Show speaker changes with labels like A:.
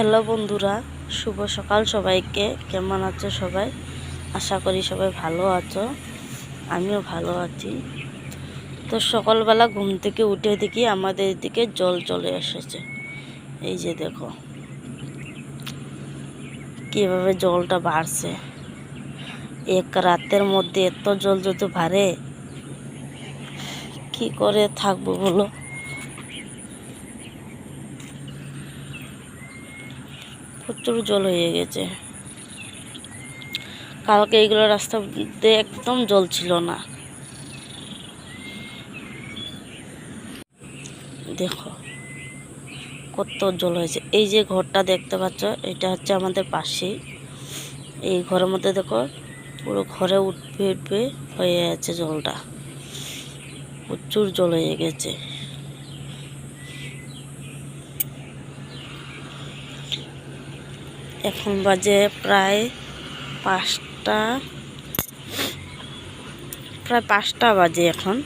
A: Hello বন্ধুরা, শুভ সকাল সবাইকে। কেমন আছো সবাই? আশা করি সবাই ভালো আছো, আমিও ভালো আছি। তো সকালবেলা ঘুম থেকে উঠে দেখি আমাদের দিকে জল চলে এসেছে। এই যে দেখো কীভাবে জলটা বাড়ছে। এক রাতের মধ্যে এত জল যদি বাড়ে, কি করে থাকবো বলো? প্রচুর জল হয়ে গেছে। কালকে এইগুলো রাস্তা দিয়ে একদম জল ছিল না। দেখো কত জল হয়েছে। এই যে ঘরটা দেখতে পাচ্ছ, এটা হচ্ছে আমাদের পাশেই। এই ঘরের মধ্যে দেখো পুরো ঘরে উঠবে উঠবে হয়ে আছে জলটা। প্রচুর জল হয়ে গেছে। এখন বাজে প্রায় 5টা বাজে এখন।